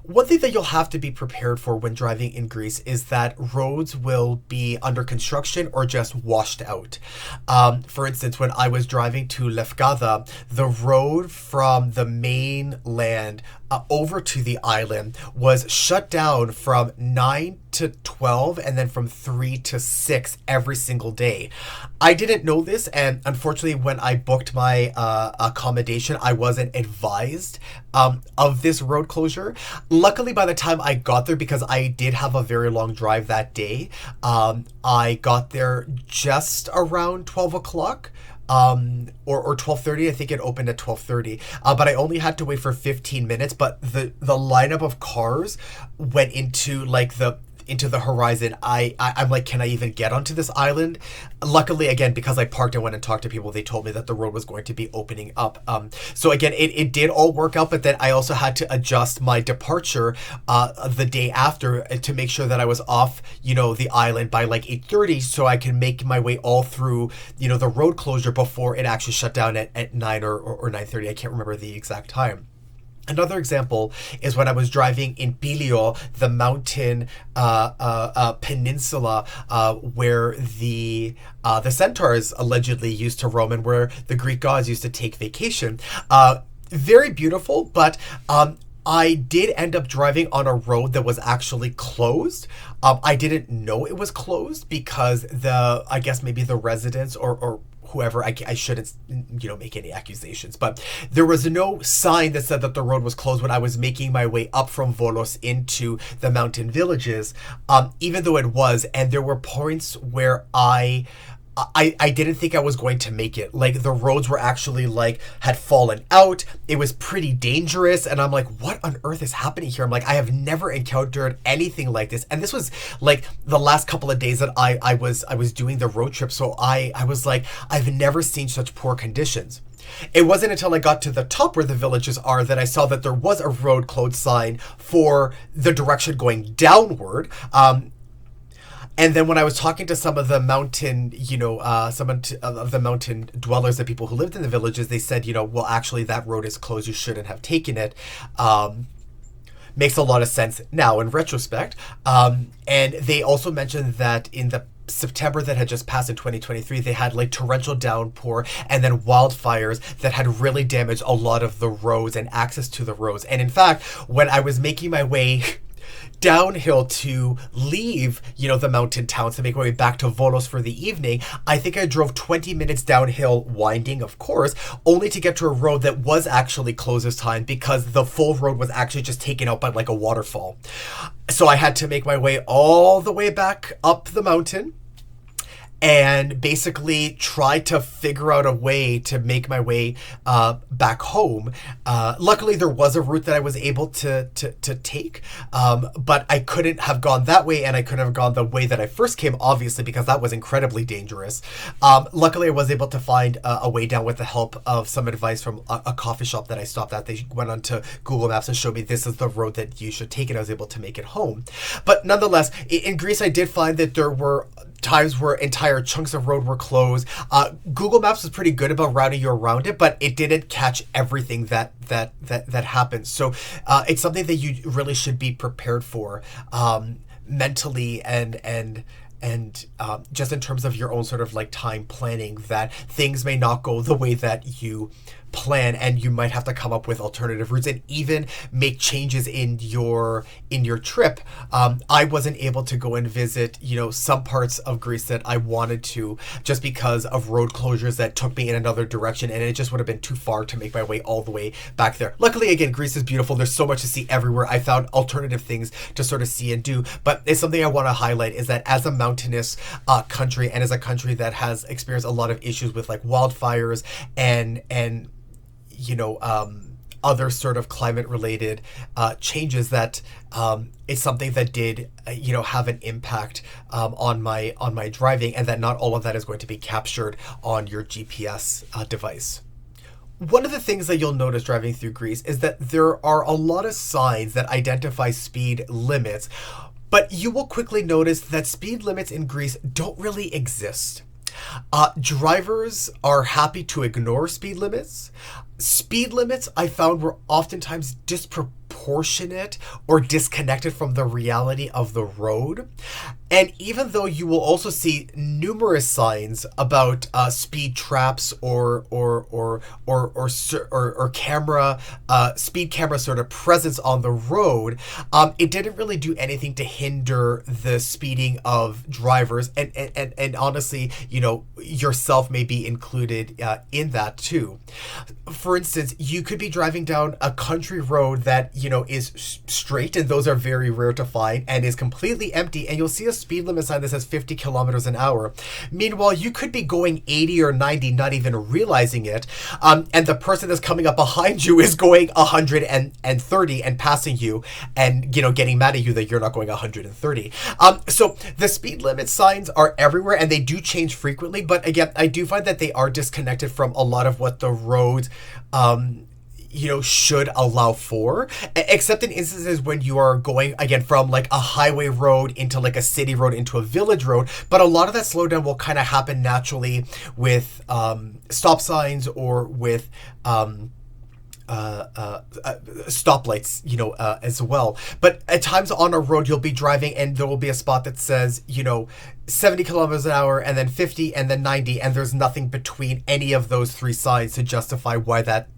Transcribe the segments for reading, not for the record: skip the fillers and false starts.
One thing that you'll have to be prepared for when driving in Greece is that roads will be under construction or just washed out. For instance, when I was driving to Lefkada, the road from the mainland over to the island was shut down from 9 to 12 and then from 3 to 6 every single day. I didn't know this, and unfortunately when I booked my accommodation, I wasn't advised of this road closure. Luckily, by the time I got there, because I did have a very long drive that day, I got there just around 12 o'clock. Or 12:30. I think it opened at 12:30. But I only had to wait for 15 minutes. But the lineup of cars went into the horizon. I'm like, can I even get onto this island? Luckily, again, because I parked and went and talked to people, they told me that the road was going to be opening up. So again, it did all work out, but then I also had to adjust my departure the day after to make sure that I was off, the island by like 8:30, so I can make my way all through, the road closure before it actually shut down at 9 or 9:30. I can't remember the exact time. Another example is when I was driving in Pilio, the mountain peninsula where the centaurs allegedly used to roam and where the Greek gods used to take vacation. Very beautiful, but I did end up driving on a road that was actually closed. I didn't know it was closed because I guess maybe the residents or whoever, I shouldn't, make any accusations, but there was no sign that said that the road was closed when I was making my way up from Volos into the mountain villages, even though it was, and there were points where I didn't think I was going to make it. Like, the roads were actually had fallen out. It was pretty dangerous. And I'm like, what on earth is happening here? I'm like, I have never encountered anything like this. And this was the last couple of days that I was doing the road trip. So I was like, I've never seen such poor conditions. It wasn't until I got to the top where the villages are that I saw that there was a road closed sign for the direction going downward. And then when I was talking to some of the mountain, of the mountain dwellers, the people who lived in the villages, they said, well, actually that road is closed. You shouldn't have taken it. Makes a lot of sense now in retrospect. And they also mentioned that in the September that had just passed in 2023, they had torrential downpour and then wildfires that had really damaged a lot of the roads and access to the roads. And in fact, when I was making my way downhill to leave, the mountain towns to make my way back to Volos for the evening, I think I drove 20 minutes downhill, winding, of course, only to get to a road that was actually closed this time because the full road was actually just taken out by a waterfall. So I had to make my way all the way back up the mountain and basically try to figure out a way to make my way back home. Luckily, there was a route that I was able to take, but I couldn't have gone that way, and I couldn't have gone the way that I first came, obviously, because that was incredibly dangerous. Luckily, I was able to find a way down with the help of some advice from a coffee shop that I stopped at. They went onto Google Maps and showed me this is the road that you should take, and I was able to make it home. But nonetheless, in Greece, I did find that there were times where entire chunks of road were closed. Google Maps was pretty good about routing you around it, but it didn't catch everything that happened. So it's something that you really should be prepared for mentally and just in terms of your own sort of time planning, that things may not go the way that you plan, and you might have to come up with alternative routes and even make changes in your trip. I wasn't able to go and visit, some parts of Greece that I wanted to, just because of road closures that took me in another direction, and it just would have been too far to make my way all the way back there. Luckily, again, Greece is beautiful. There's so much to see everywhere. I found alternative things to sort of see and do, but it's something I want to highlight is that as a mountainous country, and as a country that has experienced a lot of issues with wildfires and other sort of climate related changes, that it's something that did have an impact on my driving, and that not all of that is going to be captured on your GPS device. One of the things that you'll notice driving through Greece is that there are a lot of signs that identify speed limits, but you will quickly notice that speed limits in Greece don't really exist. Drivers are happy to ignore speed limits. Speed limits, I found, were oftentimes disproportionate disproportionate or disconnected from the reality of the road. And even though you will also see numerous signs about speed traps or camera speed camera sort of presence on the road, it didn't really do anything to hinder the speeding of drivers. And honestly, you know, yourself may be included in that too. For instance, you could be driving down a country road that, you know, is straight, and those are very rare to find, and is completely empty, and you'll see a speed limit sign that says 50 kilometers an hour. Meanwhile, you could be going 80 or 90, not even realizing it, and the person that's coming up behind you is going 130 and passing you, and, you know, getting mad at you that you're not going 130. So the speed limit signs are everywhere, and they do change frequently, but again, I do find that they are disconnected from a lot of what the roads you know, should allow for, except in instances when you are going, again, from like a highway road into like a city road into a village road. But a lot of that slowdown will kind of happen naturally with stop signs or with stoplights, you know, as well. But at times on a road, you'll be driving and there will be a spot that says, you know, 70 kilometers an hour, and then 50, and then 90, and there's nothing between any of those three signs to justify why that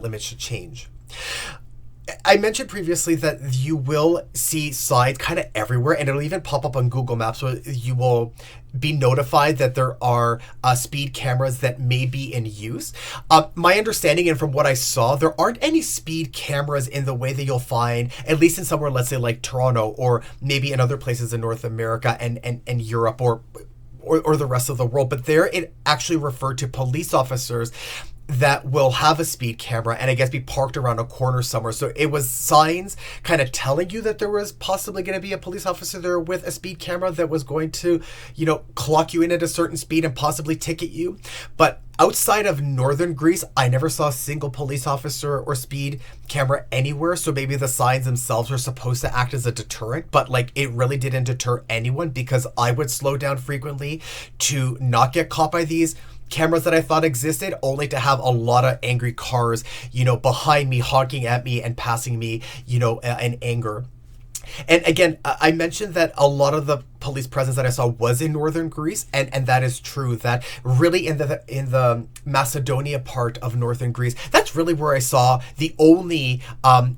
limit should change. I mentioned previously that you will see signs kind of everywhere, and it'll even pop up on Google Maps, so you will be notified that there are speed cameras that may be in use. My understanding, and from what I saw, there aren't any speed cameras in the way that you'll find, at least in somewhere, let's say like Toronto, or maybe in other places in North America and Europe, or the rest of the world. But there it actually referred to police officers that will have a speed camera and I guess be parked around a corner somewhere. So it was signs kind of telling you that there was possibly going to be a police officer there with a speed camera that was going to, you know, clock you in at a certain speed and possibly ticket you. But outside of northern Greece, I never saw a single police officer or speed camera anywhere. So maybe the signs themselves are supposed to act as a deterrent, but like it really didn't deter anyone, because I would slow down frequently to not get caught by these cameras that I thought existed, only to have a lot of angry cars, you know, behind me, honking at me and passing me, you know, in anger. And again, I mentioned that a lot of the police presence that I saw was in northern Greece, and that is true. That really in the Macedonia part of northern Greece, that's really where I saw the only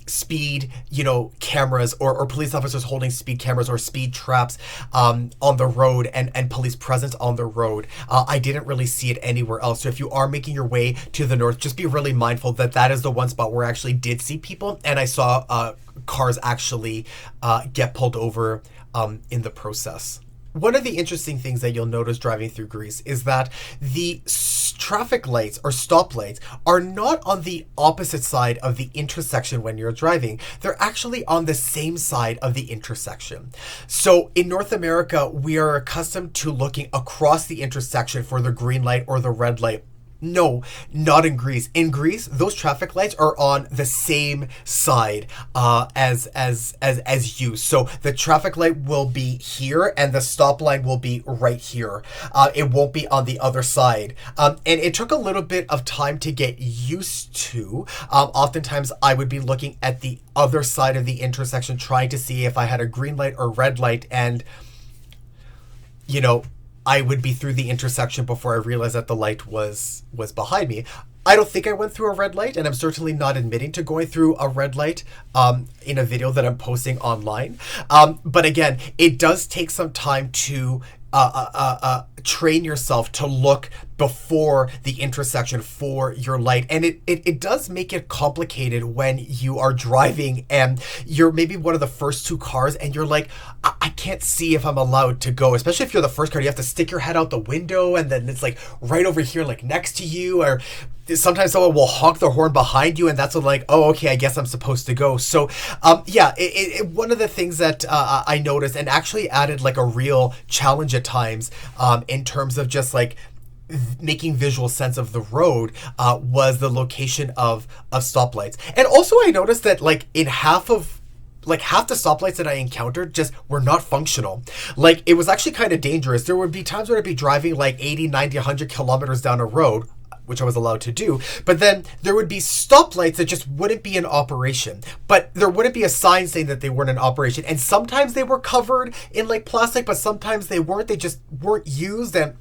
speed, you know, cameras or police officers holding speed cameras or speed traps on the road, and police presence on the road. I didn't really see it anywhere else. So if you are making your way to the north, just be really mindful that that is the one spot where I actually did see people, and I saw cars actually get pulled over in the process. One of the interesting things that you'll notice driving through Greece is that the traffic lights or stoplights are not on the opposite side of the intersection when you're driving. They're actually on the same side of the intersection. So in North America, we are accustomed to looking across the intersection for the green light or the red light. No, not in Greece. In Greece, those traffic lights are on the same side as you. So the traffic light will be here, and the stop line will be right here. It won't be on the other side. And it took a little bit of time to get used to. Oftentimes, I would be looking at the other side of the intersection, trying to see if I had a green light or red light, and, you know, I would be through the intersection before I realized that the light was behind me. I don't think I went through a red light, and I'm certainly not admitting to going through a red light in a video that I'm posting online. But again, it does take some time to train yourself to look before the intersection for your light, and it does make it complicated when you are driving and you're maybe one of the first two cars and you're like, I can't see if I'm allowed to go, especially if you're the first car. You have to stick your head out the window, and then it's like right over here, like next to you, or sometimes someone will honk their horn behind you, and that's when like, oh, okay, I guess I'm supposed to go. So yeah, one of the things that I noticed, and actually added like a real challenge at times in terms of just like making visual sense of the road, was the location of stoplights. And also I noticed that like in half the stoplights that I encountered just were not functional. Like, it was actually kind of dangerous. There would be times where I'd be driving like 80, 90, 100 kilometers down a road, which I was allowed to do. But then there would be stoplights that just wouldn't be in operation. But there wouldn't be a sign saying that they weren't in operation. And sometimes they were covered in like plastic, but sometimes they weren't. They just weren't used. And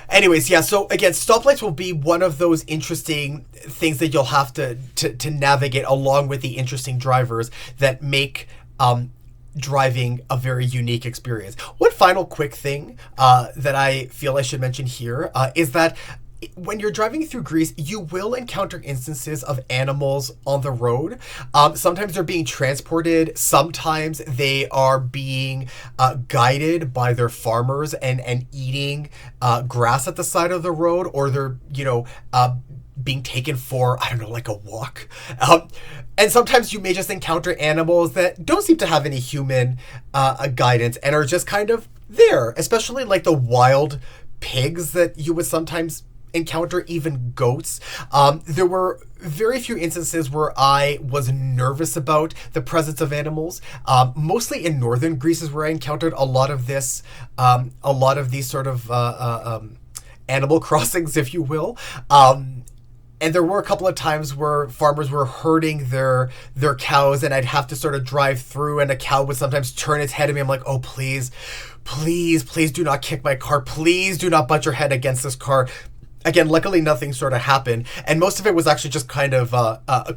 anyways, yeah, so again, stoplights will be one of those interesting things that you'll have to navigate, along with the interesting drivers that make driving a very unique experience. One final quick thing that I feel I should mention here is that when you're driving through Greece, you will encounter instances of animals on the road. Sometimes they're being transported. Sometimes they are being guided by their farmers and eating grass at the side of the road, or they're, being taken for, I don't know, like a walk. And sometimes you may just encounter animals that don't seem to have any human guidance and are just kind of there, especially like the wild pigs that you would sometimes encounter, even goats. There were very few instances where I was nervous about the presence of animals. Mostly in northern Greece is where I encountered a lot of this, a lot of these sort of animal crossings, if you will. And there were a couple of times where farmers were herding their cows, and I'd have to sort of drive through, and a cow would sometimes turn its head at me. I'm like, oh, please do not kick my car. Please do not butt your head against this car. Again, luckily nothing sort of happened, and most of it was actually just kind of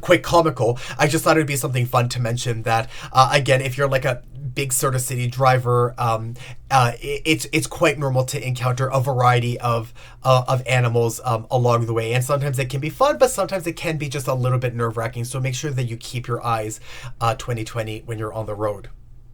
quite comical. I just thought it would be something fun to mention that, again, if you're like a big sort of city driver, it's quite normal to encounter a variety of animals along the way, and sometimes it can be fun, but sometimes it can be just a little bit nerve-wracking. So make sure that you keep your eyes 2020 when you're on the road.